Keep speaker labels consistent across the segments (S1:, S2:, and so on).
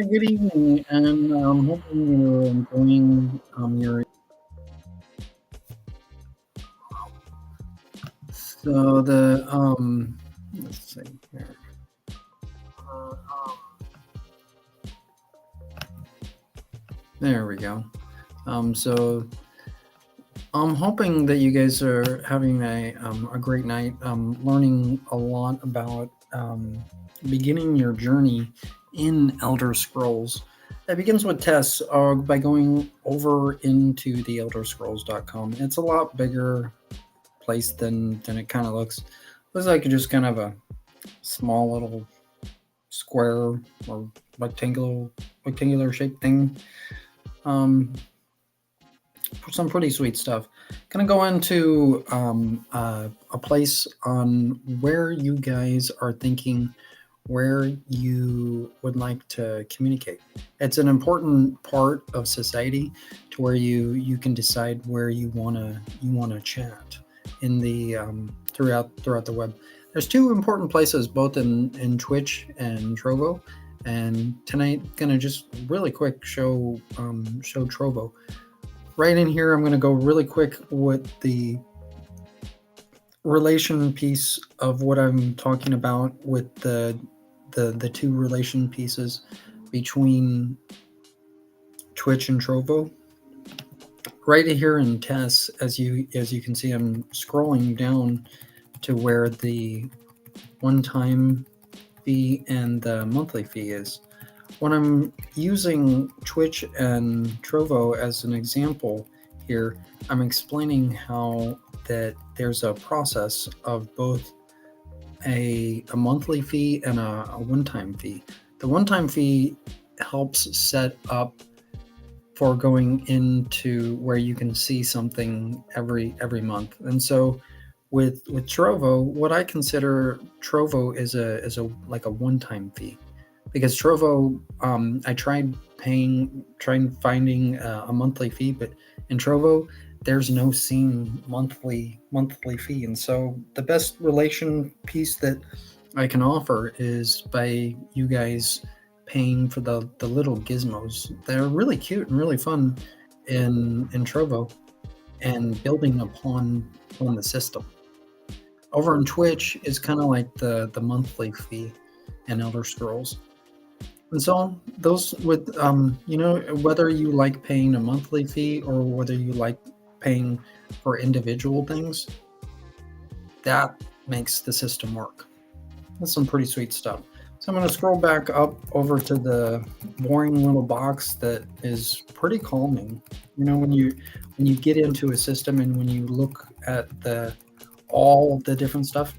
S1: Good evening, and hoping you're enjoying your. So the let's see here. There we go. So I'm hoping that you guys are having a great night. Learning a lot about beginning your journey in Elder Scrolls. It begins with TES by going over into the elderscrolls.com. It's a lot bigger place than it kind of looks. Looks like just kind of a small little square or rectangular shaped thing. Um, some pretty sweet stuff. Gonna go into a place on where you guys are thinking where you would like to communicate. It's an important part of society to where you can decide where you wanna chat in the throughout the web. There's two important places, both in Twitch and Trovo, and tonight gonna just really quick show Trovo. Right in here, I'm going to go really quick with the relation piece of what I'm talking about with the two relation pieces between Twitch and Trovo. Right here in TES, as you can see, I'm scrolling down to where the one-time fee and the monthly fee is. When I'm using Twitch and Trovo as an example here, I'm explaining how that there's a process of both a monthly fee and a one-time fee. The one-time fee helps set up for going into where you can see something every month. And so with Trovo, what I consider Trovo is a like a one-time fee, because Trovo, I tried finding a monthly fee, but in Trovo, there's no seen monthly fee, and so the best relation piece that I can offer is by you guys paying for the little gizmos. They're really cute and really fun in Trovo, and building upon the system. Over on Twitch is kind of like the monthly fee in Elder Scrolls. And so those with whether you like paying a monthly fee or whether you like paying for individual things, that makes the system work. That's some pretty sweet stuff. So I'm going to scroll back up over to the boring little box that is pretty calming. When you get into a system and when you look at all the different stuff,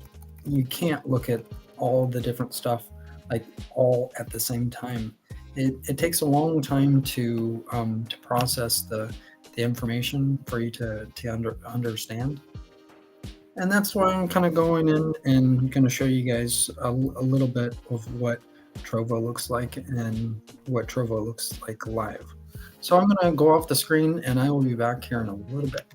S1: you can't look at all the different stuff like all at the same time. It takes a long time to process the information for you to understand. And that's why I'm kind of going in and going to show you guys a little bit of what Trovo looks like and what Trovo looks like live. So I'm going to go off the screen and I will be back here in a little bit.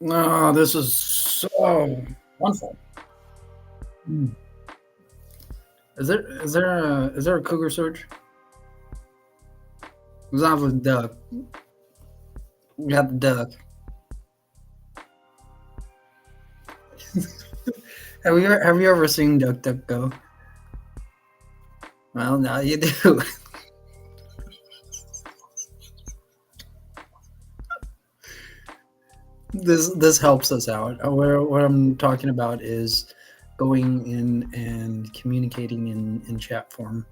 S1: Oh, this is so wonderful. Mm. Is there a cougar search? Because I have a duck. We got the duck. Have you ever seen Duck Duck Go? Well, now you do. This helps us out. What I'm talking about is going in and communicating in chat form.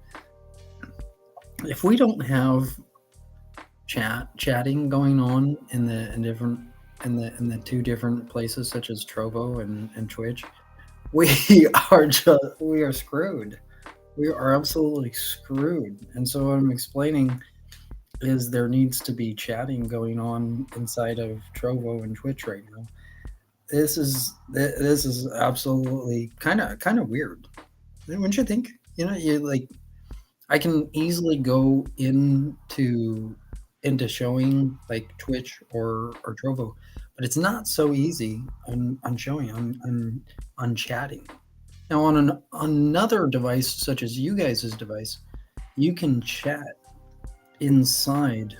S1: If we don't have chatting going on in the two different places such as Trovo and Twitch, we we are screwed. We are absolutely screwed. And so what I'm explaining is there needs to be chatting going on inside of Trovo and Twitch right now. This is absolutely kind of weird. Wouldn't you think? You like I can easily go into showing like Twitch or Trovo, but it's not so easy on showing on chatting. Now on another device such as you guys' device, you can chat inside,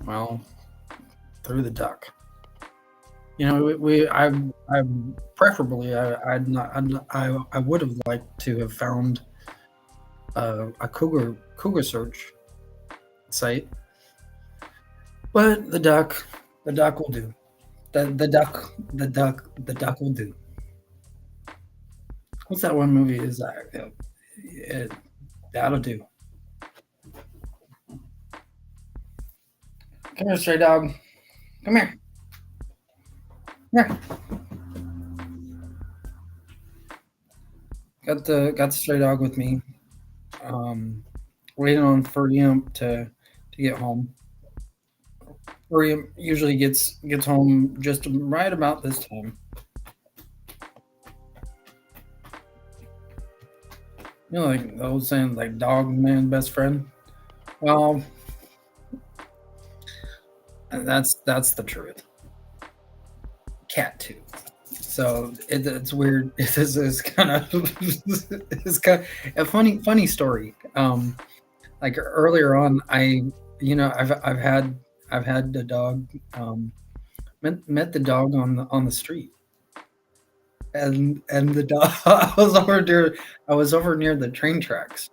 S1: well, through the duck. I preferably, I would have liked to have found a cougar search site, but the duck will do. The duck will do. What's that one movie? Is that it, that'll do? Come here, stray dog. Come here. Come here. Got the stray dog with me. Um, Waiting on Furium to get home. Furium usually gets home just right about this time. You know, like the old saying, like dog man best friend. Well, that's the truth. Cat too. So it's weird. This is kind of it's kind of a funny story. Like earlier on, I've had the dog. Met the dog on the street, and the dog. I was over near the train tracks,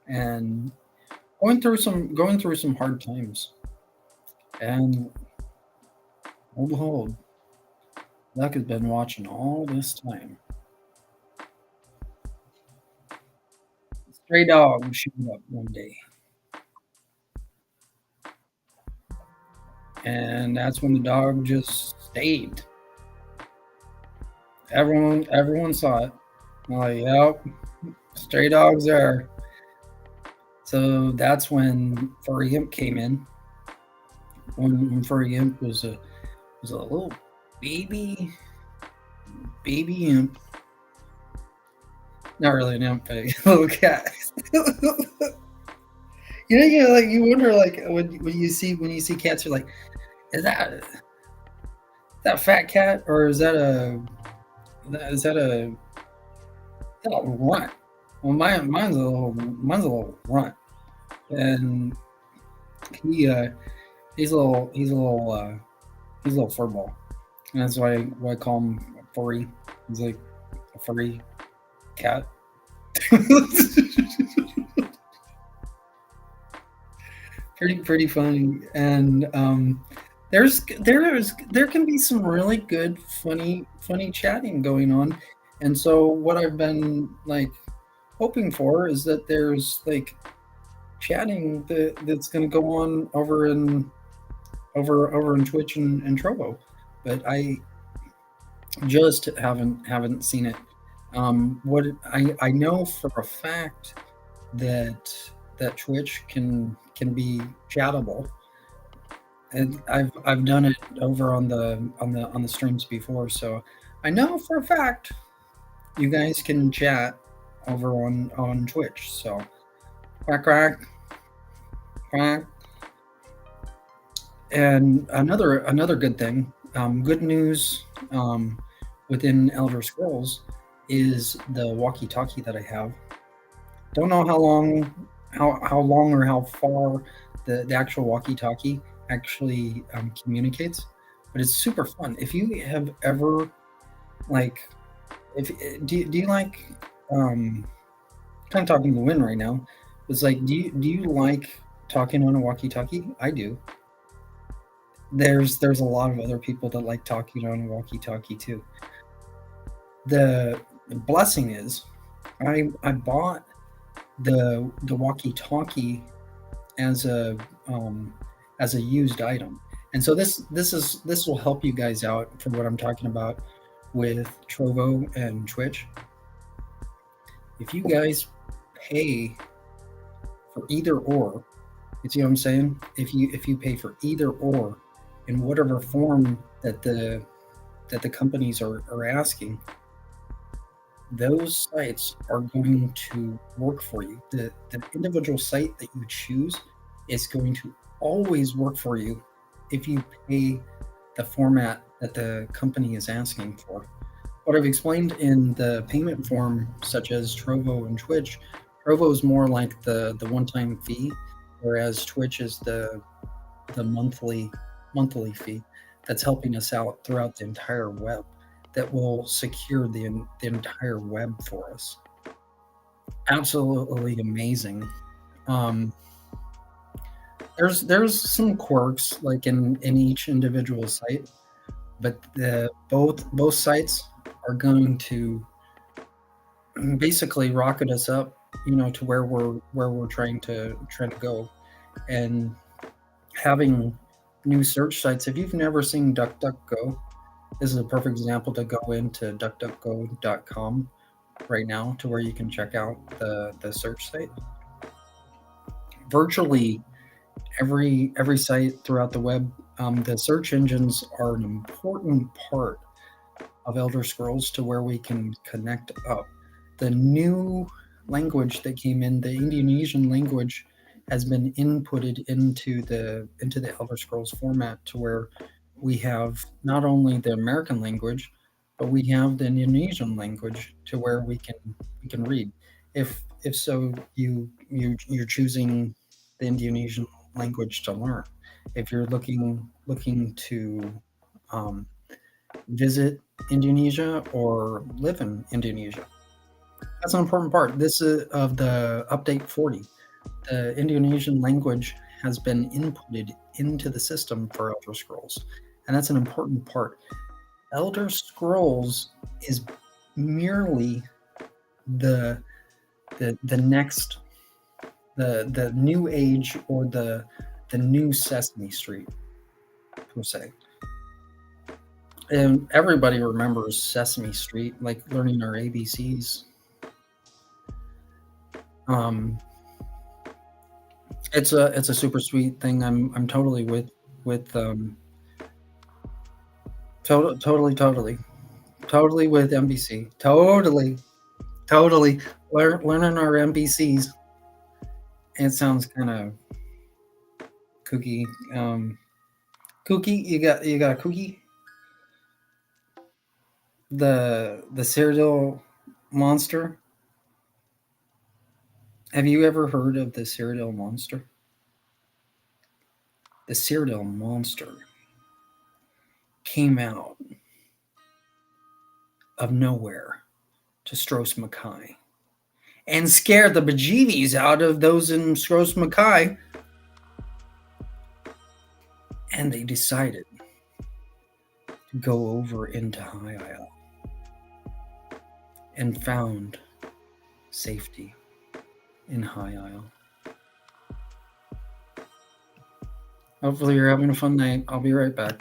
S1: and going through some hard times, and lo and behold, Duck has been watching all this time. Stray dog showed up one day, and that's when the dog just stayed. Everyone saw it. I'm like, yep, stray dogs there. So that's when Furry Imp came in. When Furry Imp was a little baby imp. Not really an imp, but a little cat. Like you wonder, like when you see cats, you're like, is that fat cat or is that a runt? Well, mine's a little runt, and he he's a little furball, and that's why I call him furry. He's like a furry cat. Pretty funny, and there can be some really good funny chatting going on, and so what I've been like hoping for is that there's like chatting that's going to go on over in Twitch and Trovo, but I just haven't seen it. What I know for a fact that Twitch can be chattable, and I've done it over on the streams before, so I know for a fact you guys can chat over on Twitch. So quack quack quack. And another good thing, good news within Elder Scrolls is the walkie-talkie that I have. Don't know how long or how far the actual walkie-talkie actually communicates, but it's super fun. If you have ever like, if do you like kind of talking to the wind right now? It's like, do you like talking on a walkie-talkie? I do. There's a lot of other people that like talking on a walkie-talkie too. The blessing is, I bought the walkie-talkie as a used item, and so this will help you guys out for what I'm talking about with Trovo and Twitch. If you guys pay for either or, you see what I'm saying? If you pay for either or in whatever form that the companies are asking, those sites are going to work for you. The individual site that you choose is going to always work for you if you pay the format that the company is asking for. What I've explained in the payment form, such as Trovo and Twitch, Trovo is more like the one-time fee, whereas Twitch is the monthly fee. that's helping us out throughout the entire web that will secure the entire web for us. Absolutely amazing. Um, there's some quirks like in each individual site, but both sites are going to basically rocket us up, to where we're trying to go. And having new search sites, if you've never seen DuckDuckGo, this is a perfect example to go into duckduckgo.com right now to where you can check out the search site. Virtually every site throughout the web, the search engines are an important part of Elder Scrolls to where we can connect up. The new language that came in, the Indonesian language, has been inputted into the Elder Scrolls format to where we have not only the American language, but we have the Indonesian language to where we can read. If so, you're choosing the Indonesian language to learn. If you're looking to um, visit Indonesia or live in Indonesia. That's an important part. This is of the update 40. The Indonesian language has been inputted into the system for Elder Scrolls, and that's an important part. Elder Scrolls is merely the the next the new age, or the new Sesame Street per se. And everybody remembers Sesame Street, like learning our ABCs. Um, it's a super sweet thing. I'm totally with totally with NBC. Totally learning our NBCs. It sounds kind of kooky. Kooky. You got a kooky. The cereal monster. Have you ever heard of the cereal monster? The cereal monster came out of nowhere to Stros Mackay and scared the bejeebies out of those in Stros Mackay, and they decided to go over into High Isle and found safety in High Isle. Hopefully, you're having a fun night. I'll be right back.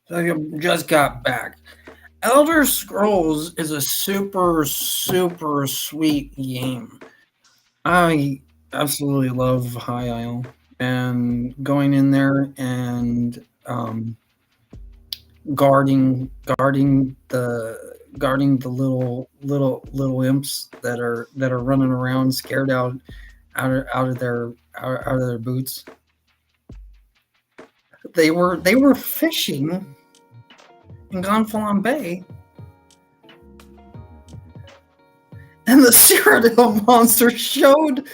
S1: So you just got back. Elder Scrolls is a super, super sweet game. I absolutely love High Isle and going in there and guarding the little imps that are running around scared out of their boots. They were fishing in Gonfalon Bay, and the Cyrodiil monster showed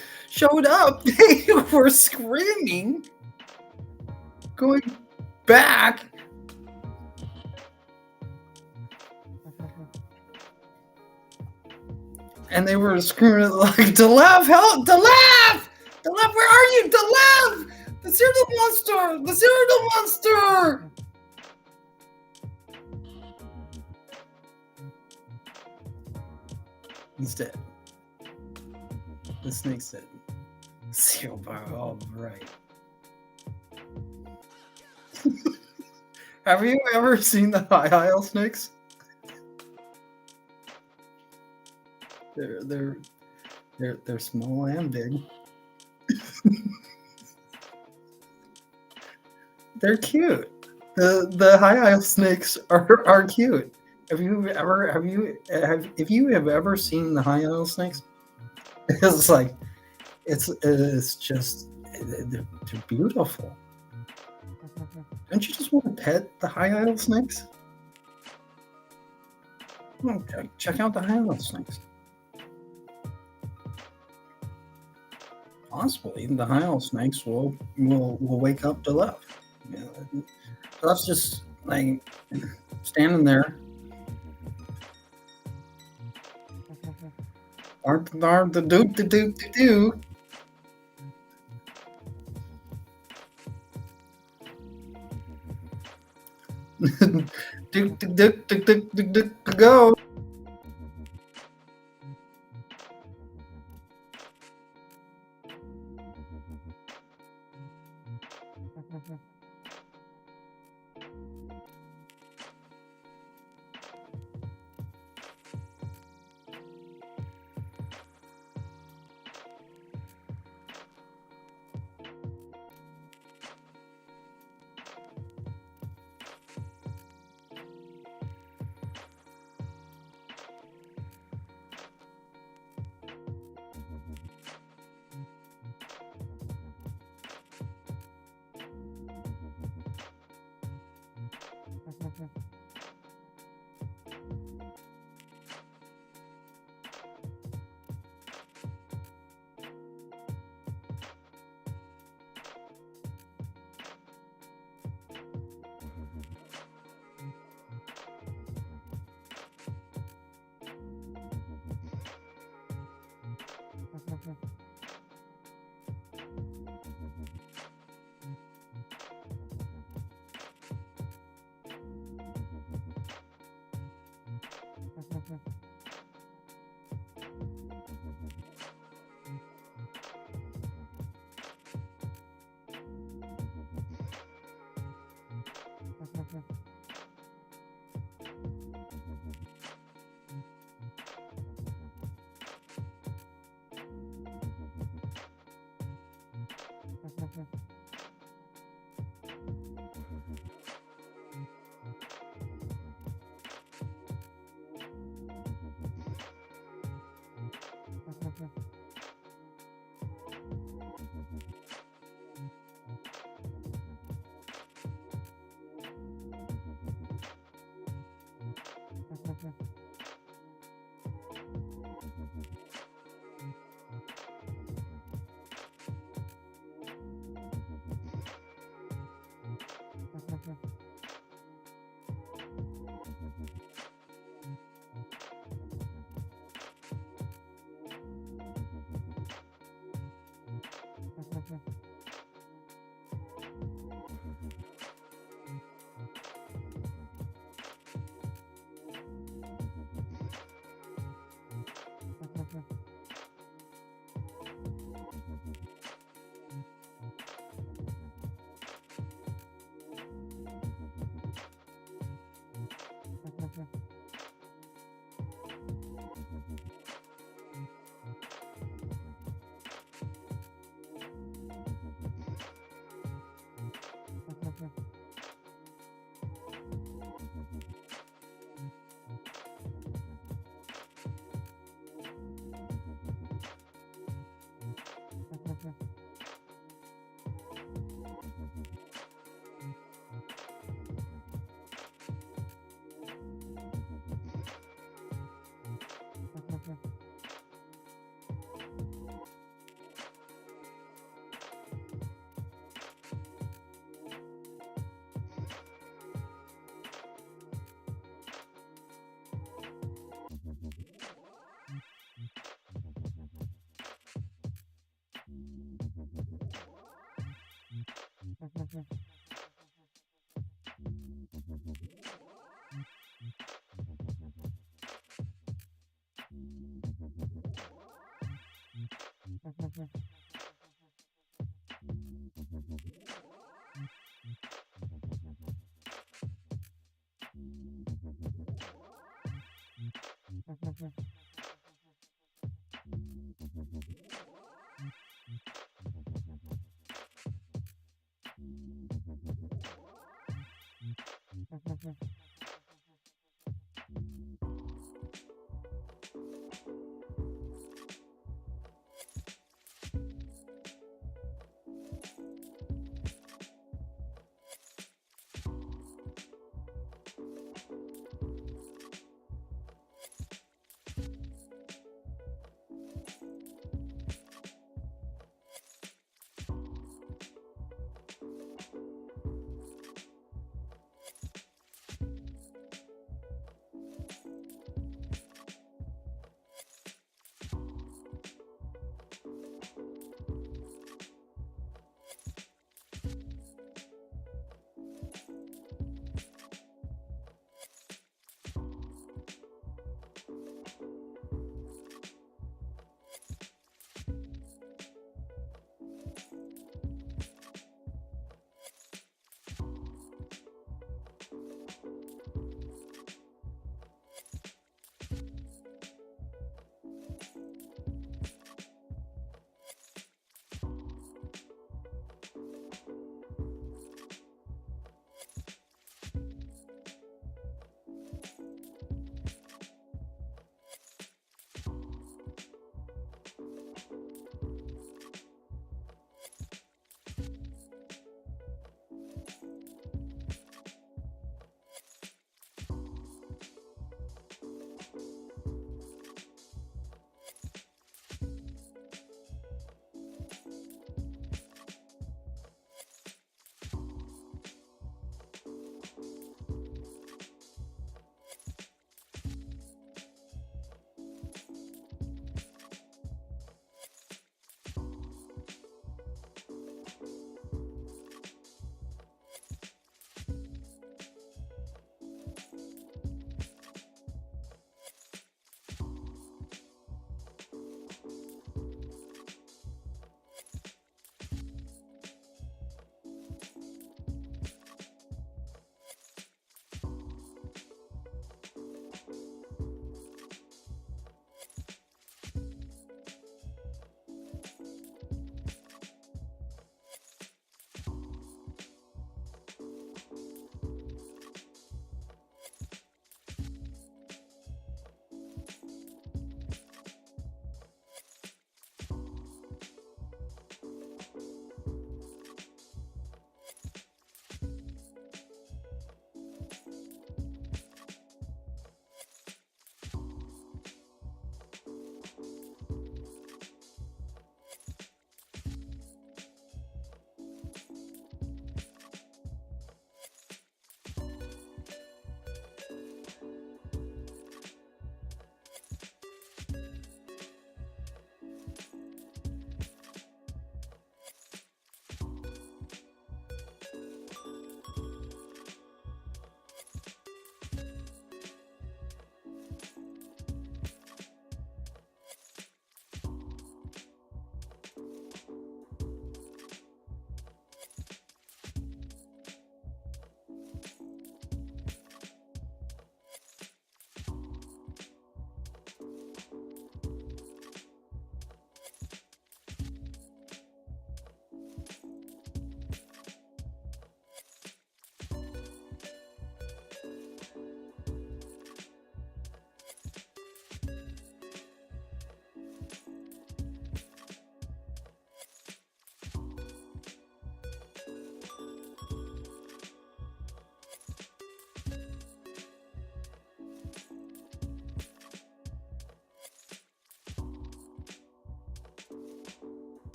S1: up. They were screaming, going back. And they were screaming like, "Delev, help! Delev! Delev, where are you? Delev! The Cyrodiil monster! The Cyrodiil monster!" He's dead. The snake's dead. Seal bar, all right. Have you ever seen the High Isle snakes? They're small and big. They're cute. The High Isle snakes are cute. If you have ever seen the High Isle snakes, it's like it's just they're beautiful. Don't you just want to pet the High Isle snakes? Okay, check out the High Isle snakes. Possibly the High Isle snakes will wake up to left. You know, that's just like standing there. Aren't the do. Go.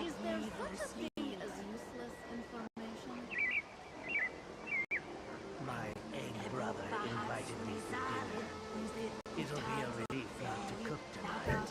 S2: Is there such a thing as useless information?
S3: My egg brother invited me for dinner. It'll be a relief not to cook tonight.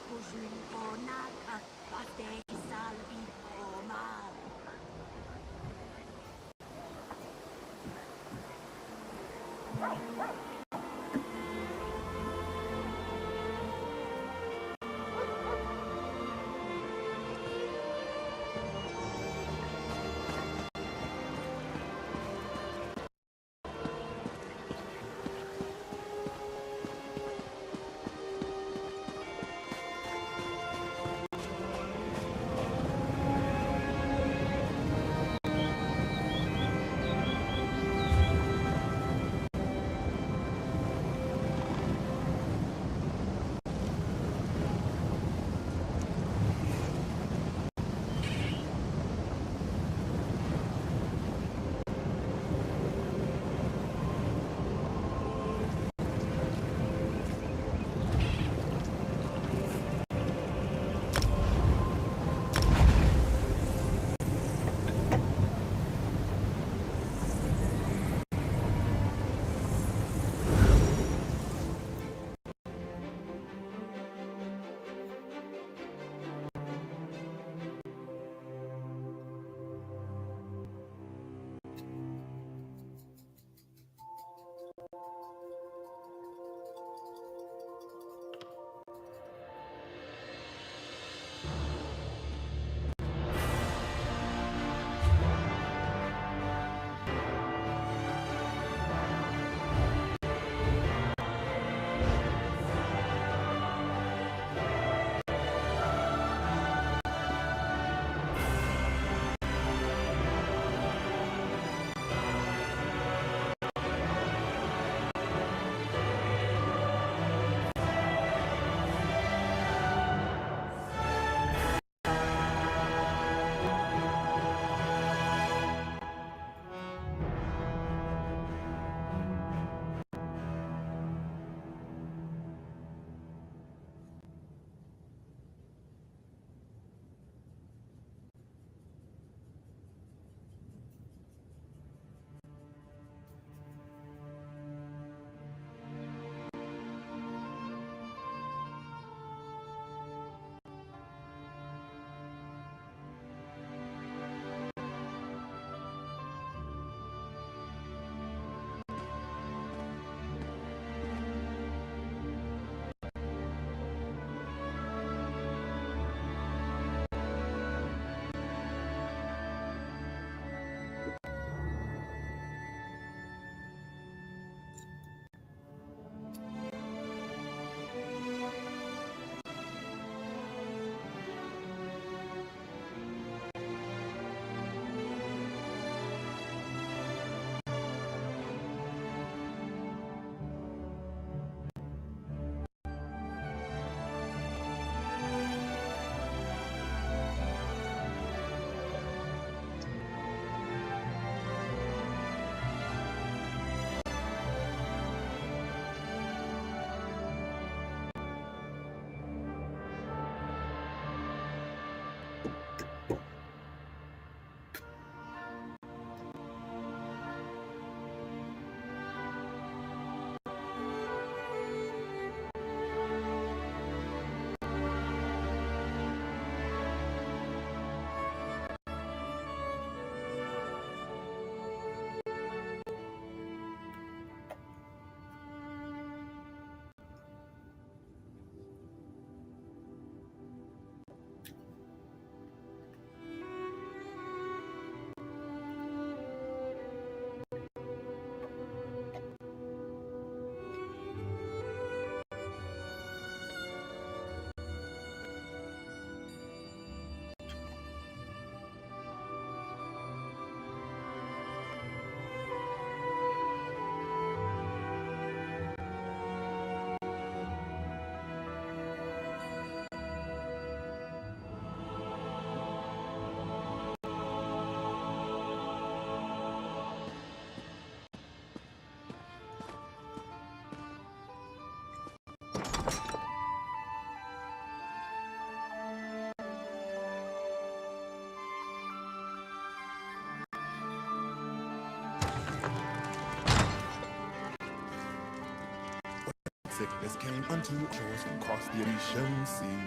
S4: sickness came unto shores from across the ocean sea.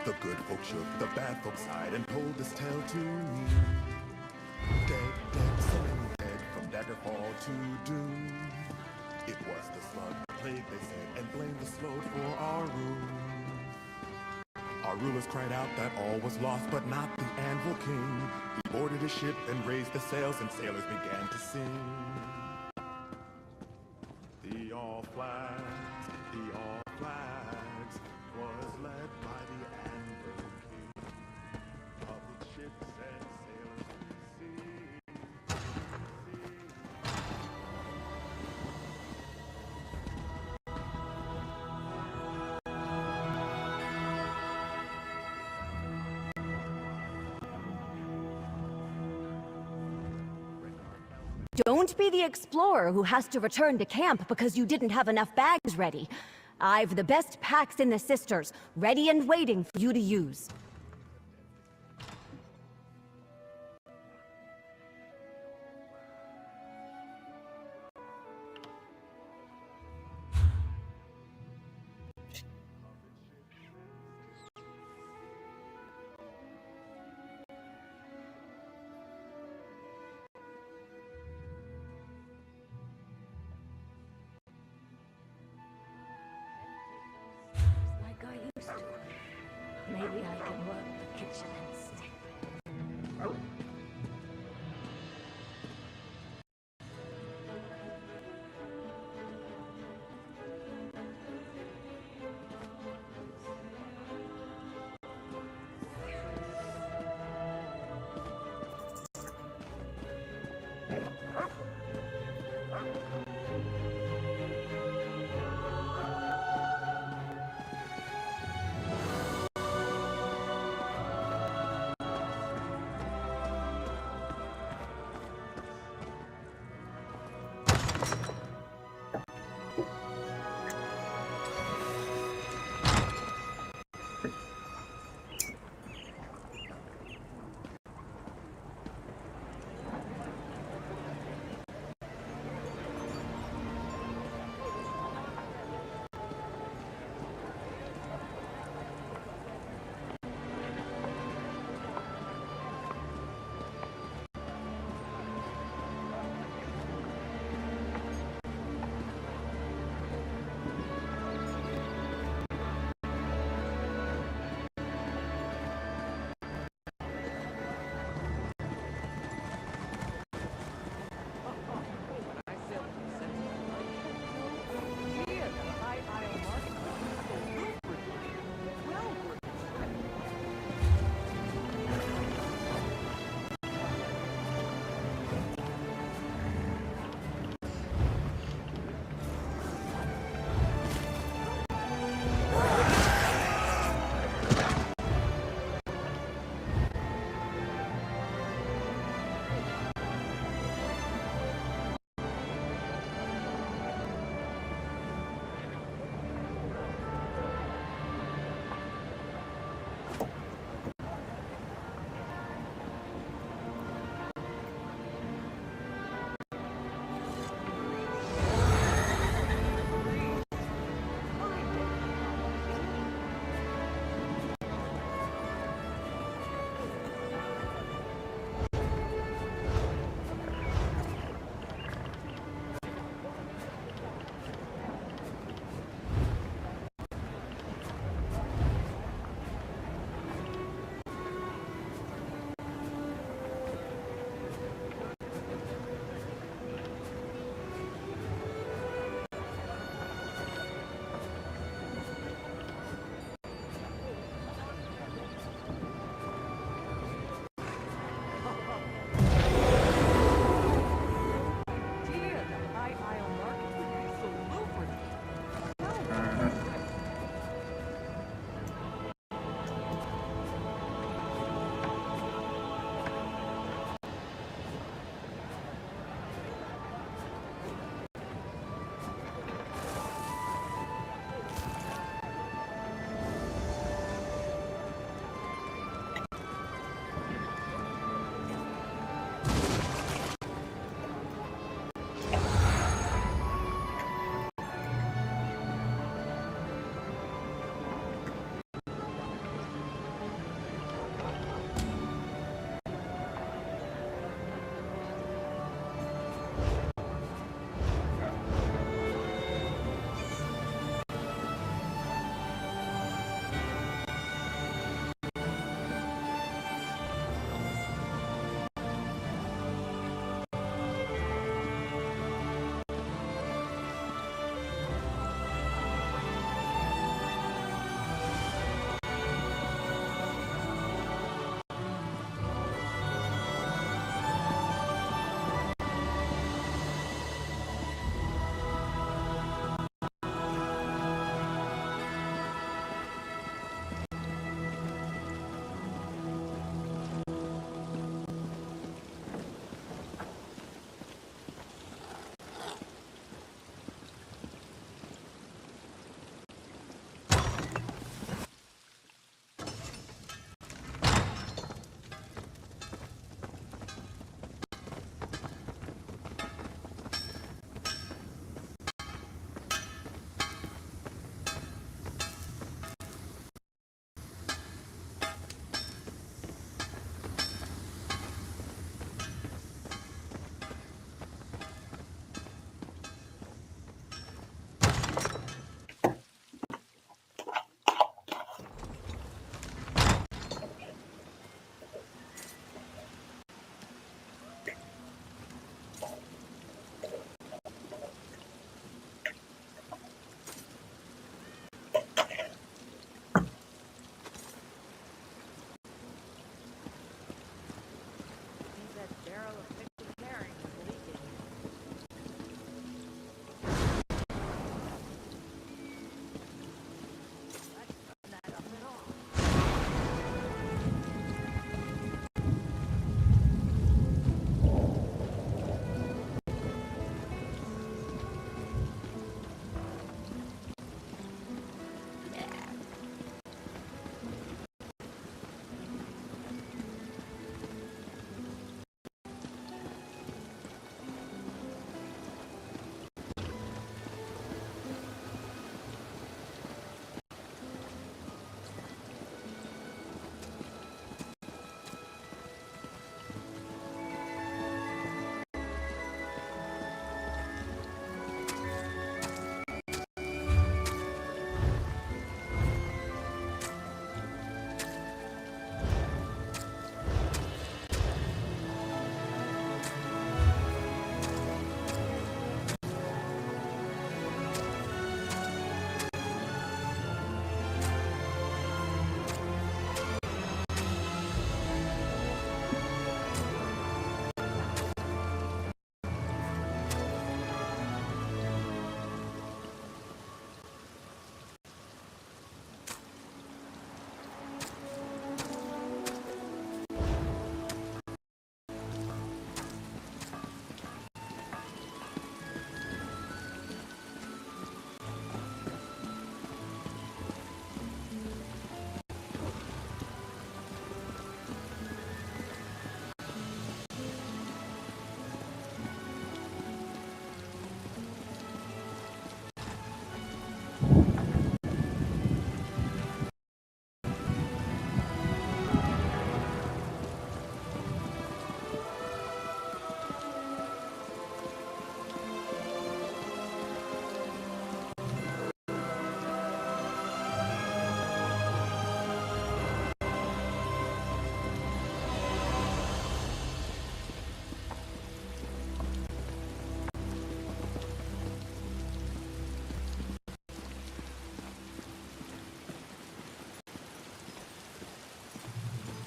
S4: The good folk shook, the bad folk sighed, and told this tale to me. Dead, dead, so many dead, from daggerfall to doom. It was the slug, the plague, they said, and blamed the slow for our ruin. Our rulers cried out that all was lost, but not the Anvil King. He boarded his ship and raised the sails, and sailors began to sing. The All Flags, was led by the Anvil King. Of its ships and sailors we see.
S5: Don't be the explorer who has to return to camp because you didn't have enough bags ready. I've the best packs in the Sisters, ready and waiting for you to use. Like I used to. Maybe I can work the kitchen instead.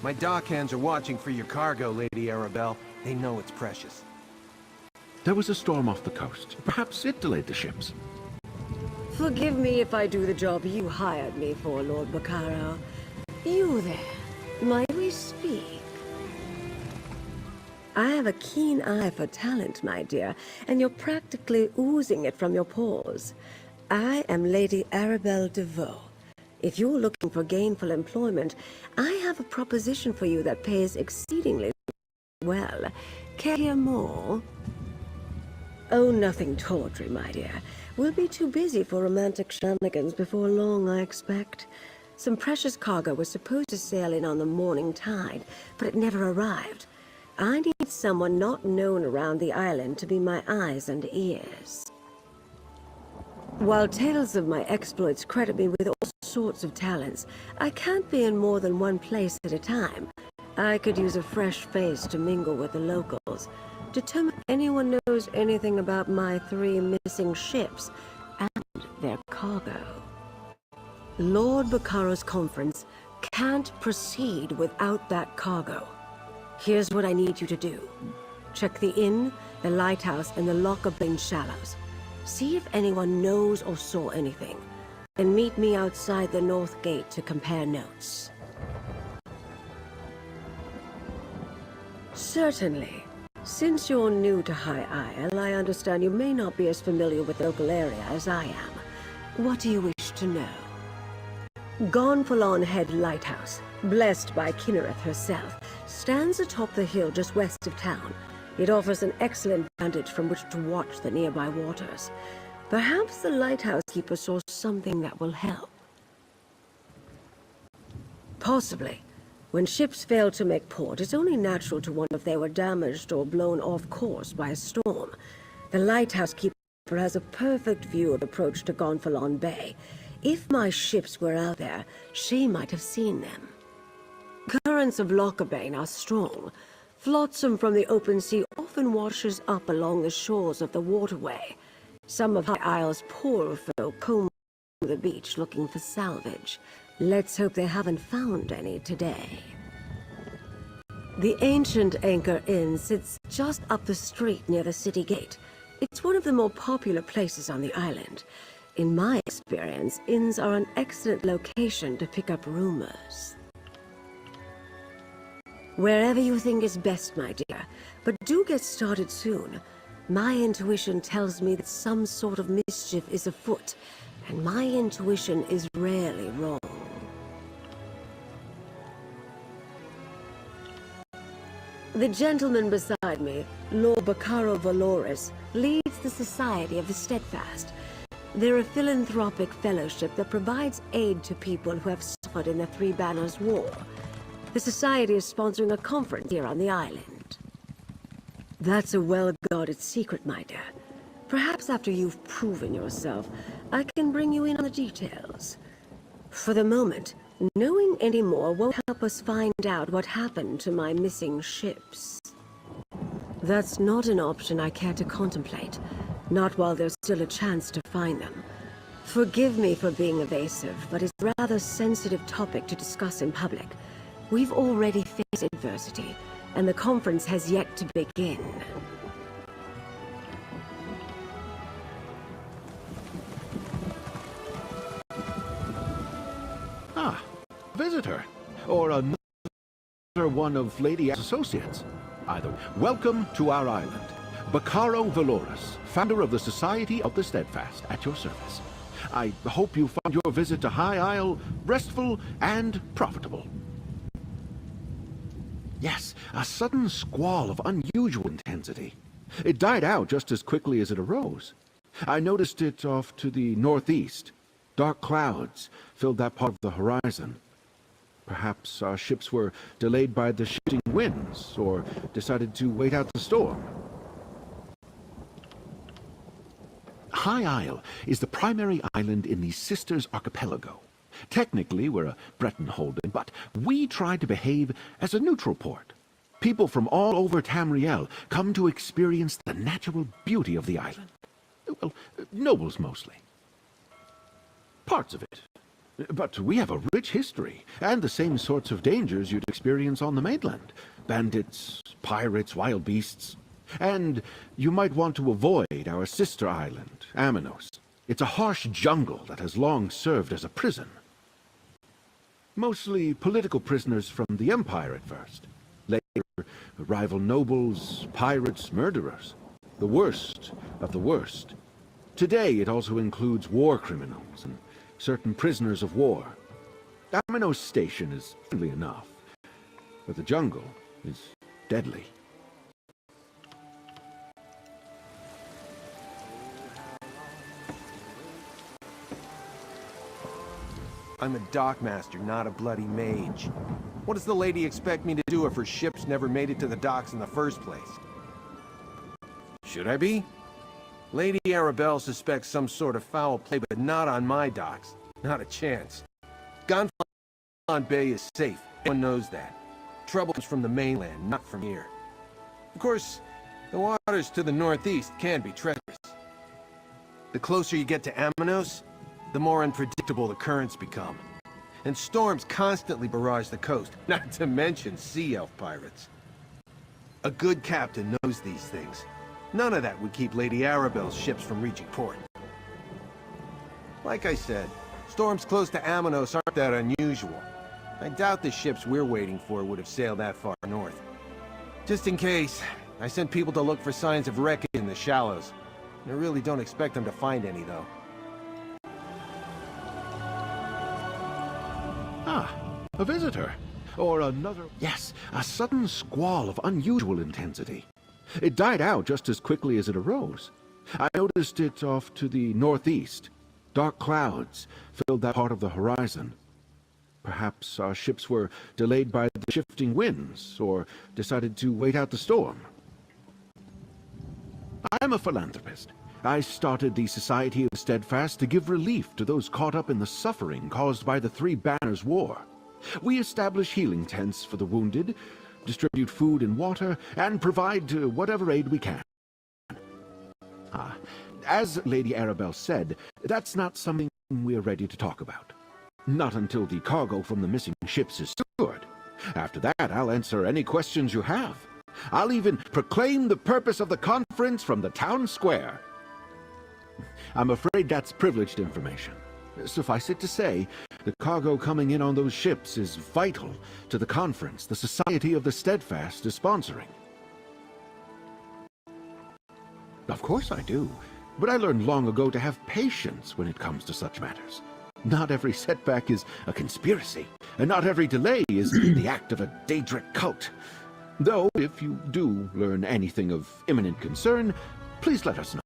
S6: My dockhands are watching for your cargo, Lady Arabelle. They know it's precious.
S7: There was a storm off the coast. Perhaps it delayed the ships.
S8: Forgive me if I do the job you hired me for, Lord Baccaro. You there, might we speak? I have a keen eye for talent, my dear, and you're practically oozing it from your pores. I am Lady Arabelle DeVoe. If you're looking for gainful employment, I have a proposition for you that pays exceedingly well. Care to hear more? Oh, nothing tawdry, my dear. We'll be too busy for romantic shenanigans before long, I expect. Some precious cargo was supposed to sail in on the morning tide, but it never arrived. I need someone not known around the island to be my eyes and ears. While tales of my exploits credit me with all sorts of talents, I can't be in more than one place at a time. I could use a fresh face to mingle with the locals, determine if anyone knows anything about my 3 missing ships and their cargo. Lord Baccaro's conference can't proceed without that cargo. Here's what I need you to do. Check the inn, the lighthouse, and the Loch of Bane Shallows. See if anyone knows or saw anything. And meet me outside the North Gate to compare notes. Certainly. Since you're new to High Isle, I understand you may not be as familiar with the local area as I am. What do you wish to know? Gonfalon Head Lighthouse, blessed by Kinnereth herself, stands atop the hill just west of town. It offers an excellent vantage from which to watch the nearby waters. Perhaps the lighthouse keeper saw something that will help. Possibly. When ships fail to make port, it's only natural to wonder if they were damaged or blown off course by a storm. The lighthouse keeper has a perfect view of approach to Gonfalon Bay. If my ships were out there, she might have seen them. Currents of Lochbane are strong. Flotsam from the open sea often washes up along the shores of the waterway. Some of High Isle's poorer folk comb the beach looking for salvage. Let's hope they haven't found any today. The ancient Anchor Inn sits just up the street near the city gate. It's one of the more popular places on the island. In my experience, inns are an excellent location to pick up rumors. Wherever you think is best, my dear, but do get started soon. My intuition tells me that some sort of mischief is afoot, and my intuition is rarely wrong. The gentleman beside me, Lord Baccaro Valoris, leads the Society of the Steadfast. They're a philanthropic fellowship that provides aid to people who have suffered in the Three Banners War. The Society is sponsoring a conference here on the island. That's a well-guarded secret, my dear. Perhaps after you've proven yourself, I can bring you in on the details. For the moment, knowing any more won't help us find out what happened to my missing ships. That's not an option I care to contemplate, not while there's still a chance to find them. Forgive me for being evasive, but it's a rather sensitive topic to discuss in public. We've already faced adversity, and the conference has yet to begin.
S7: Ah, visitor. Or another one of Lady A's associates. Either welcome to our island. Baccaro Valoris, founder of the Society of the Steadfast, at your service. I hope you found your visit to High Isle restful and profitable. Yes, a sudden squall of unusual intensity. It died out just as quickly as it arose. I noticed it off to the northeast. Dark clouds filled that part of the horizon. Perhaps our ships were delayed by the shifting winds, or decided to wait out the storm. High Isle is the primary island in the Sisters Archipelago. Technically, we're a Breton holding, but we try to behave as a neutral port. People from all over Tamriel come to experience the natural beauty of the island. Well, nobles mostly. Parts of it, But we have a rich history, and the same sorts of dangers you'd experience on the mainland. Bandits, pirates, wild beasts. And you might want to avoid our sister island, Aminos. It's a harsh jungle that has long served as a prison. Mostly political prisoners from the Empire at first. Later, rival nobles, pirates, murderers. The worst of the worst. Today it also includes war criminals and certain prisoners of war. Aminos Station is friendly enough, but the jungle is deadly.
S6: I'm a dockmaster, not a bloody mage. What does the lady expect me to do if her ships never made it to the docks in the first place? Should I be? Lady Arabelle suspects some sort of foul play, but not on my docks. Not a chance. Gonfalon Bay is safe. Everyone knows that. Trouble comes from the mainland, not from here. Of course, the waters to the northeast can be treacherous. The closer you get to Aminos, the more unpredictable the currents become. And storms constantly barrage the coast, not to mention sea elf pirates. A good captain knows these things. None of that would keep Lady Arabelle's ships from reaching port. Like I said, storms close to Aminos aren't that unusual. I doubt the ships we're waiting for would have sailed that far north. Just in case, I sent people to look for signs of wreckage in the shallows. I really don't expect them to find any, though.
S7: Ah, a visitor. Or another... Yes, a sudden squall of unusual intensity. It died out just as quickly as it arose. I noticed it off to the northeast. Dark clouds filled that part of the horizon. Perhaps our ships were delayed by the shifting winds, or decided to wait out the storm. I'm a philanthropist. I started the Society of the Steadfast to give relief to those caught up in the suffering caused by the Three Banners War. We establish healing tents for the wounded, distribute food and water, and provide whatever aid we can. As Lady Arabelle said, that's not something we're ready to talk about. Not until the cargo from the missing ships is secured. After that, I'll answer any questions you have. I'll even proclaim the purpose of the conference from the town square. I'm afraid that's privileged information. Suffice it to say, the cargo coming in on those ships is vital to the conference the Society of the Steadfast is sponsoring. Of course I do, but I learned long ago to have patience when it comes to such matters. Not every setback is a conspiracy, and not every delay is the act of a Daedric cult. Though, if you do learn anything of imminent concern, please let us know.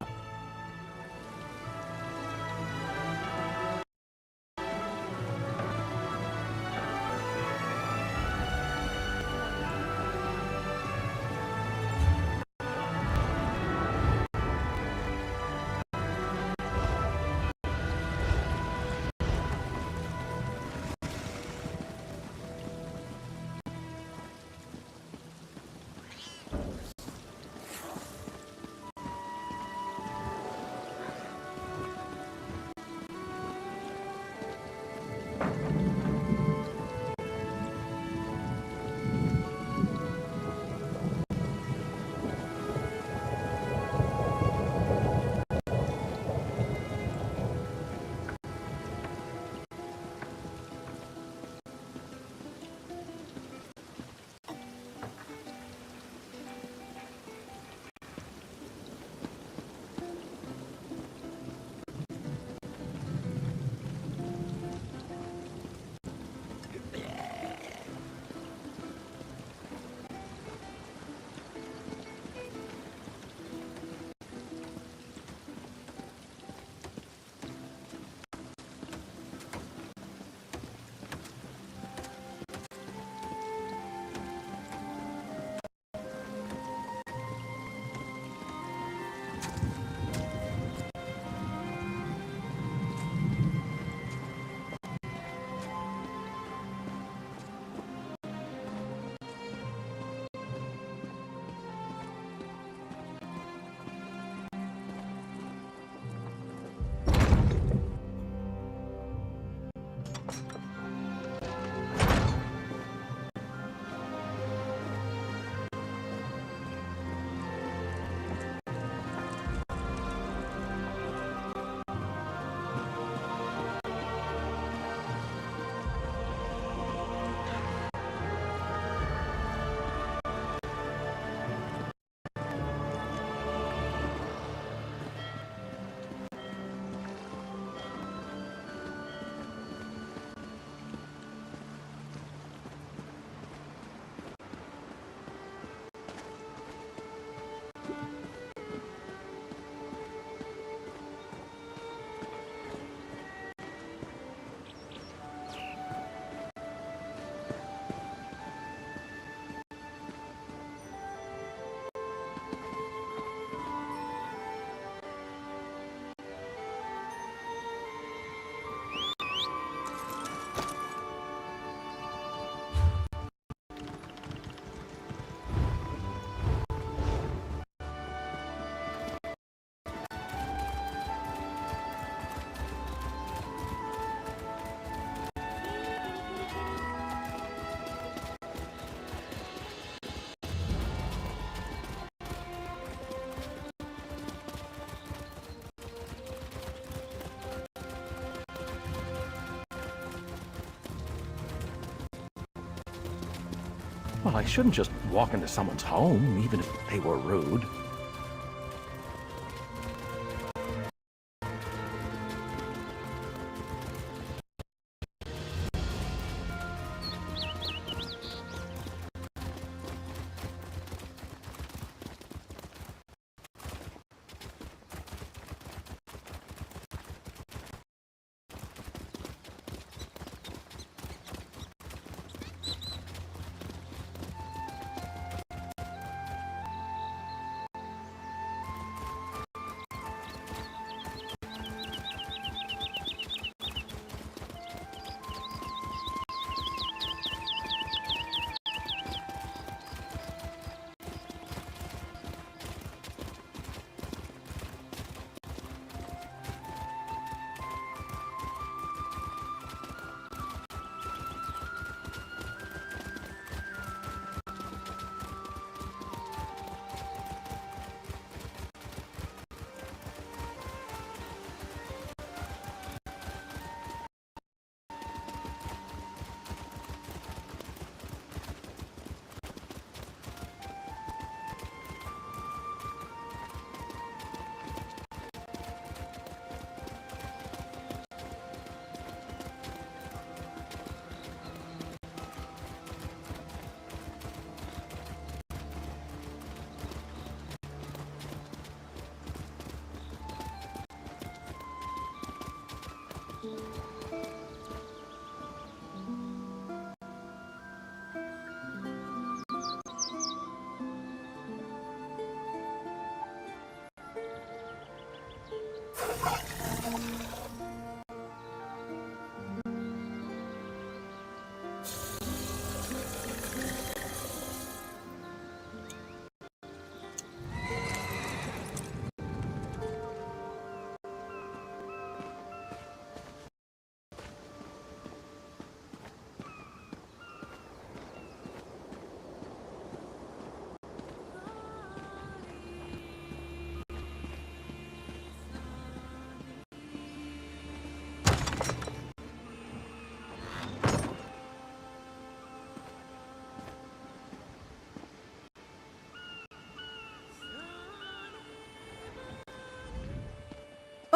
S9: Well, I shouldn't just walk into someone's home, even if they were rude.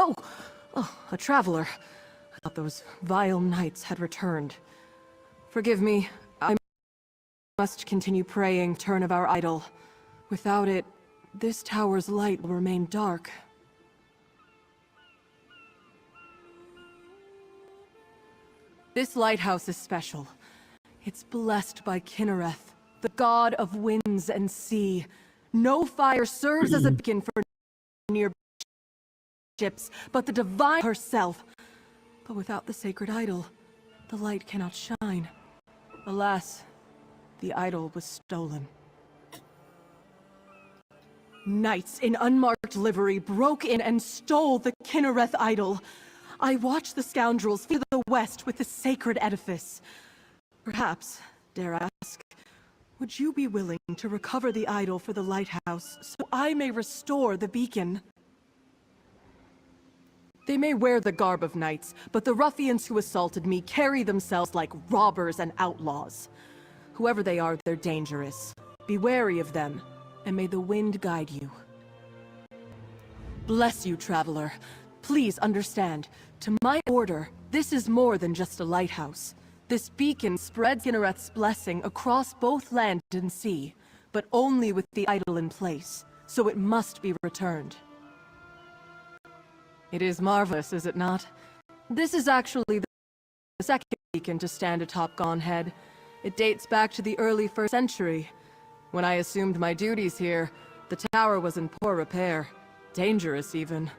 S2: Oh! Oh, a traveler. I thought those vile knights had returned. Forgive me. I must continue praying, turn of our idol. Without it, this tower's light will remain dark. This lighthouse is special. It's blessed by Kinnereth, the god of winds and sea. No fire serves as a beacon for near ships, but the divine herself. But without the sacred idol, the light cannot shine. Alas, the idol was stolen. Knights in unmarked livery broke in and stole the Kinnereth idol. I watched the scoundrels flee to the west with the sacred edifice. Perhaps, dare I ask, would you be willing to recover the idol for the lighthouse so I may restore the beacon? They may wear the garb of knights, but the ruffians who assaulted me carry themselves like robbers and outlaws. Whoever they are, they're dangerous. Be wary of them, and may the wind guide you. Bless you, traveler. Please understand, to my order, this is more than just a lighthouse. This beacon spreads Kinnereth's blessing across both land and sea, but only with the idol in place, so it must be returned. It is marvelous, is it not? This is actually the second beacon to stand atop Gone Head. It dates back to the early 1st century. When I assumed my duties here, the tower was in poor repair. Dangerous, even.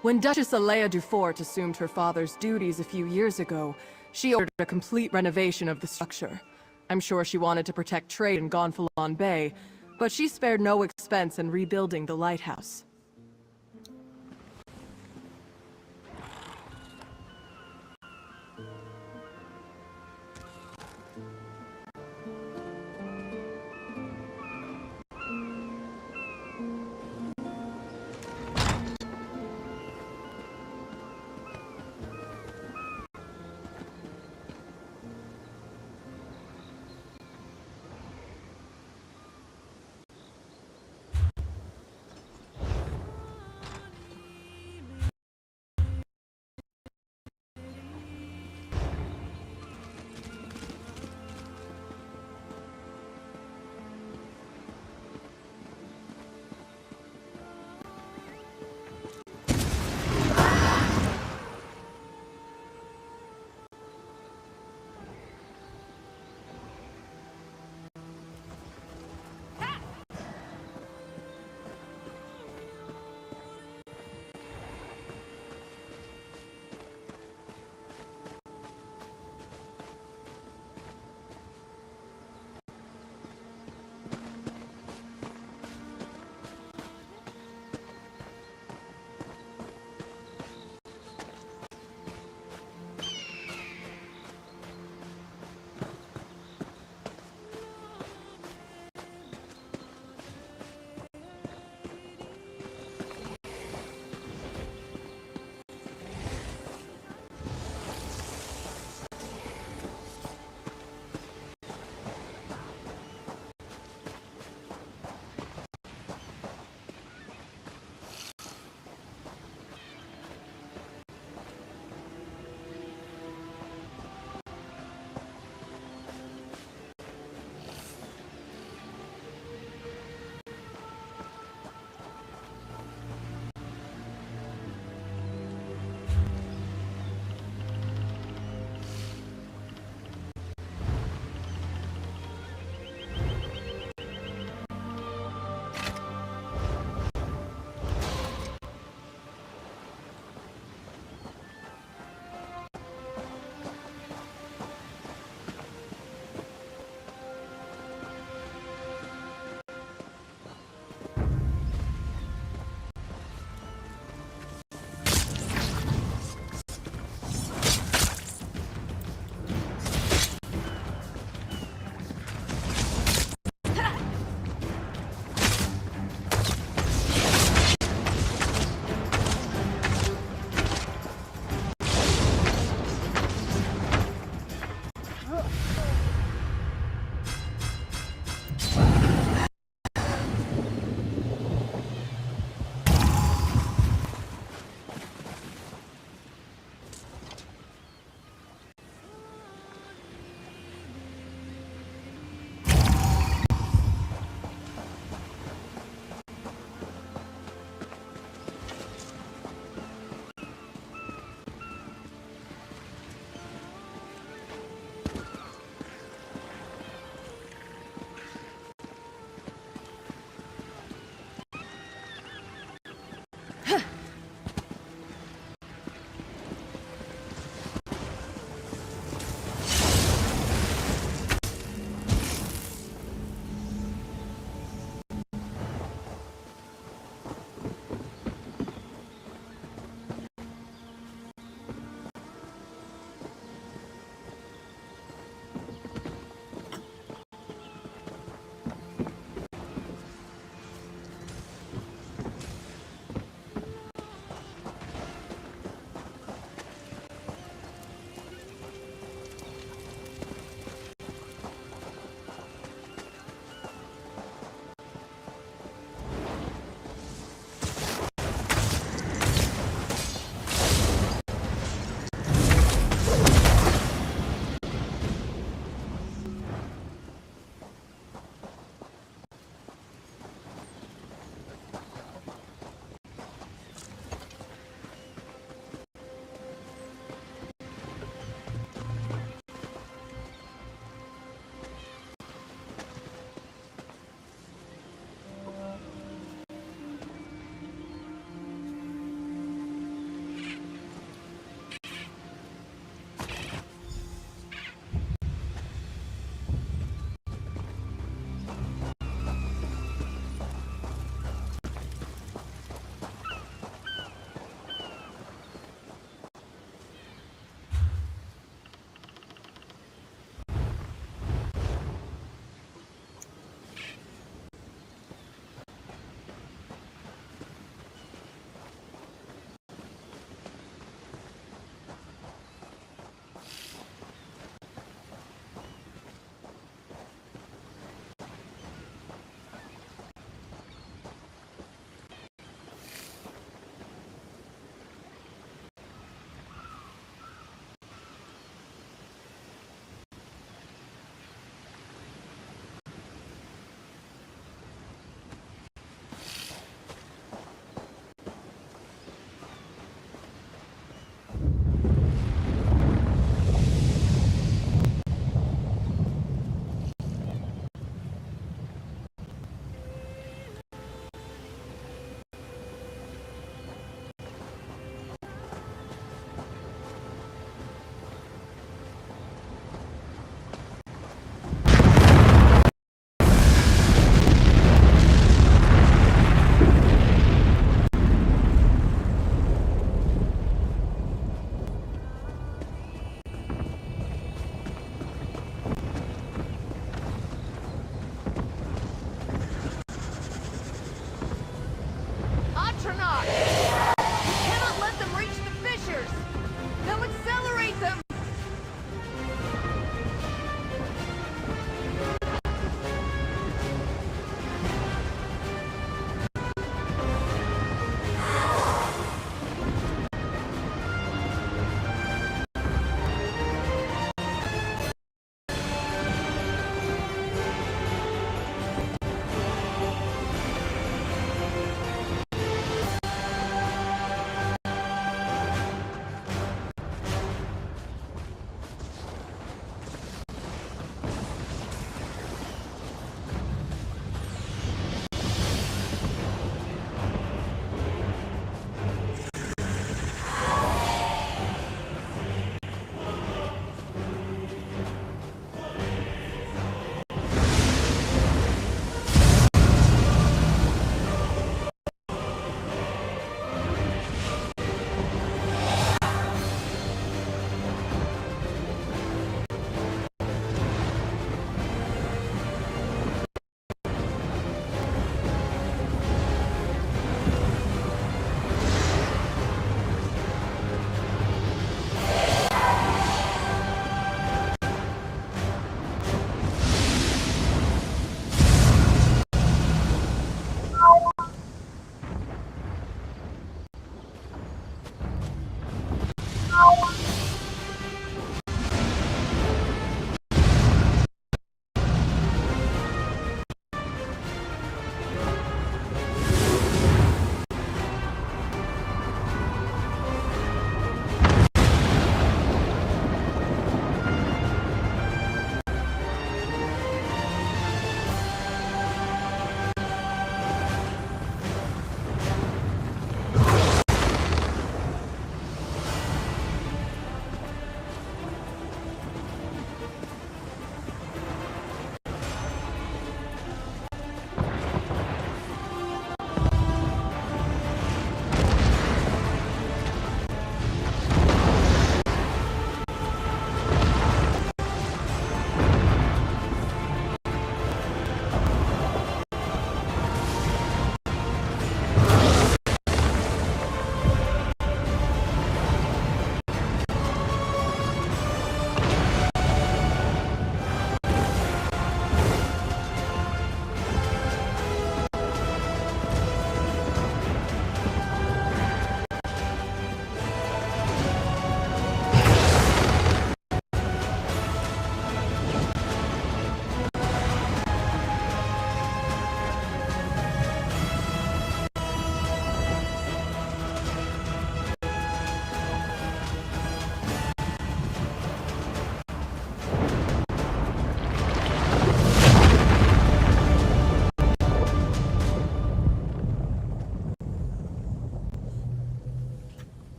S2: When Duchess Alea Dufort assumed her father's duties a few years ago, she ordered a complete renovation of the structure. I'm sure she wanted to protect trade in Gonfalon Bay, but she spared no expense in rebuilding the lighthouse.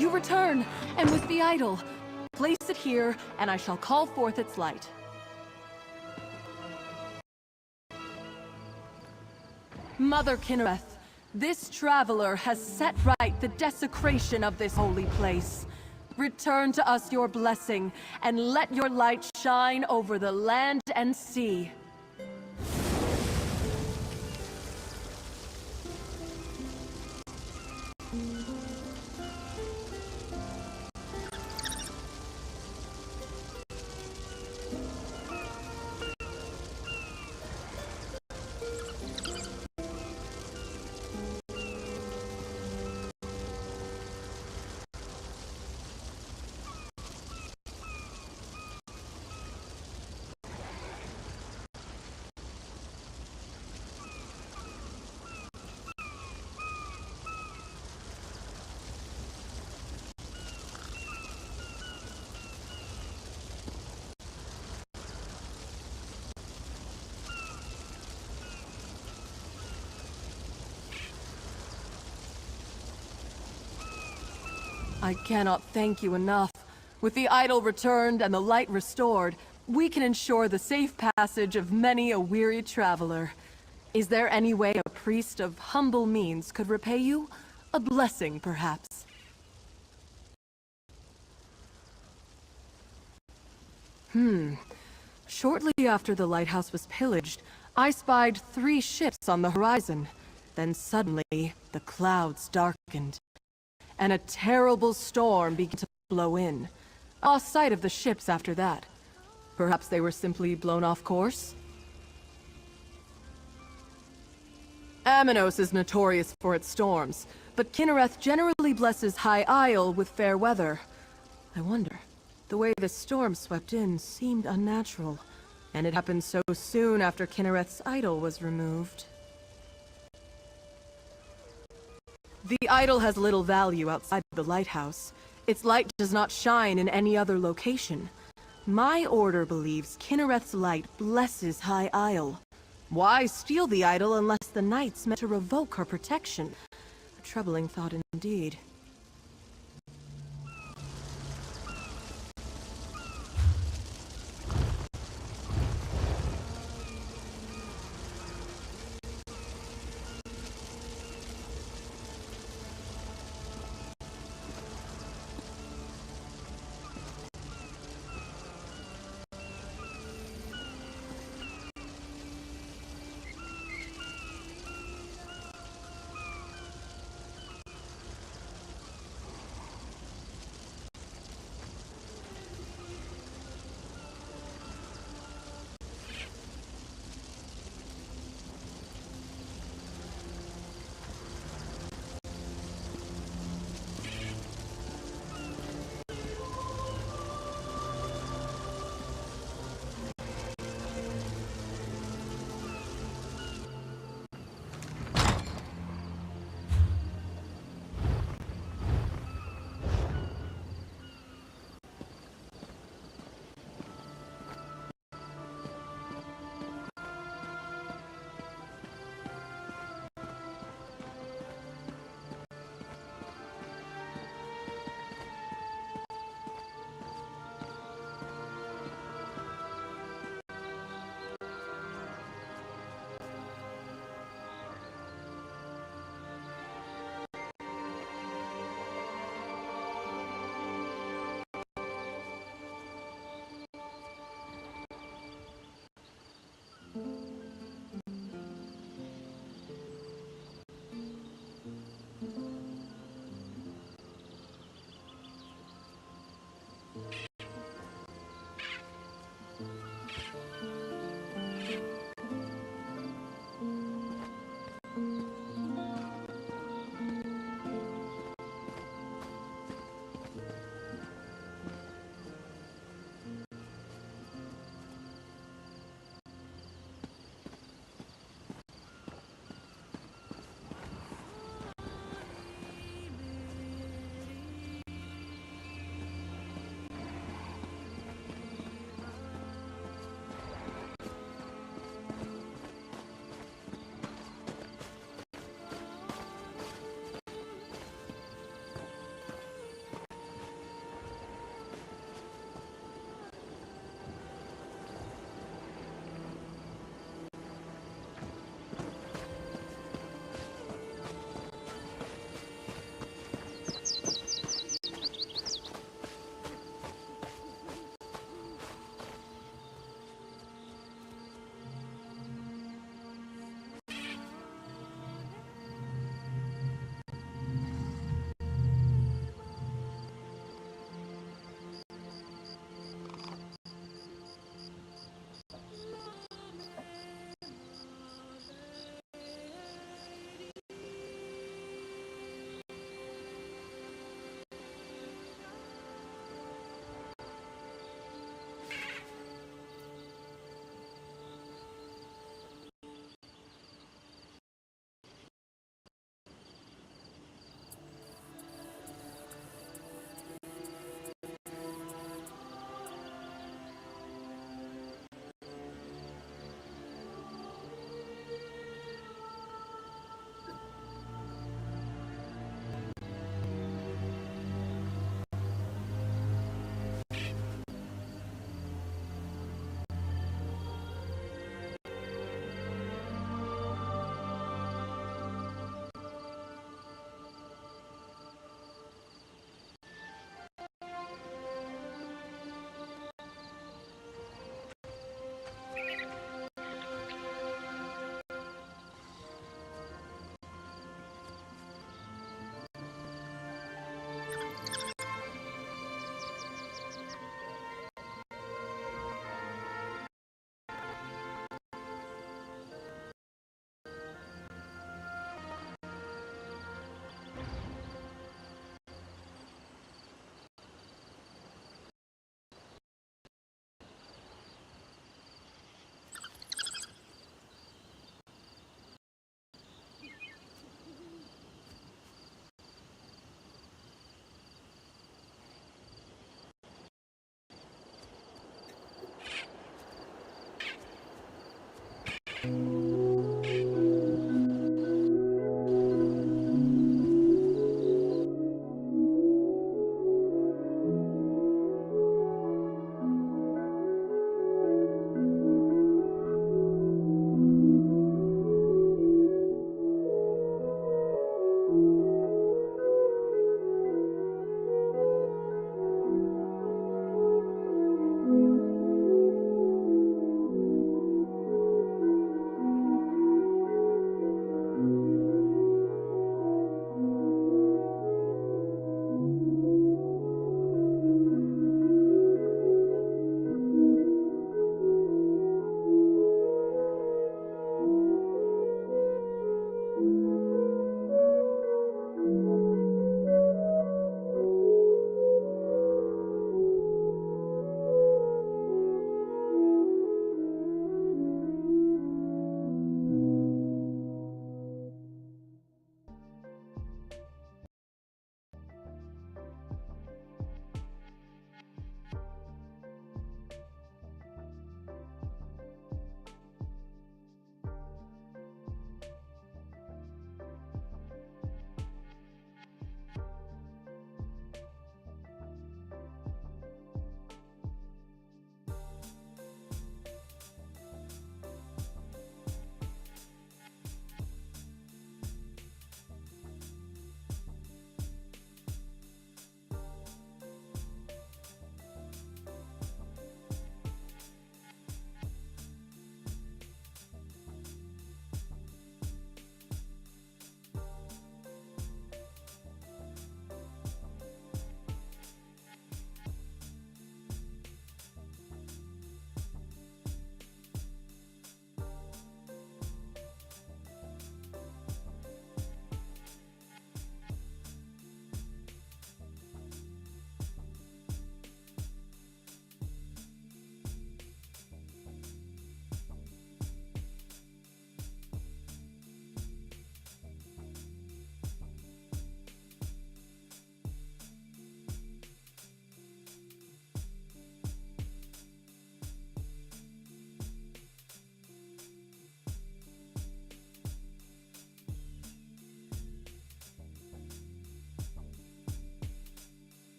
S2: You return, and with the idol, place it here, and I shall call forth its light. Mother Kinnereth, this traveler has set right the desecration of this holy place. Return to us your blessing, and let your light shine over the land and sea. I cannot thank you enough. With the idol returned and the light restored, we can ensure the safe passage of many a weary traveler. Is there any way a priest of humble means could repay you? A blessing, perhaps? Shortly after the lighthouse was pillaged, I spied 3 ships on the horizon. Then suddenly, the clouds darkened, and a terrible storm began to blow in. I lost sight of the ships after that. Perhaps they were simply blown off course? Aminos is notorious for its storms, but Kinnereth generally blesses High Isle with fair weather. I wonder, the way the storm swept in seemed unnatural, and it happened so soon after Kinnereth's idol was removed. The idol has little value outside the lighthouse. Its light does not shine in any other location. My order believes Kinnereth's light blesses High Isle. Why steal the idol unless the knights meant to revoke her protection? A troubling thought indeed.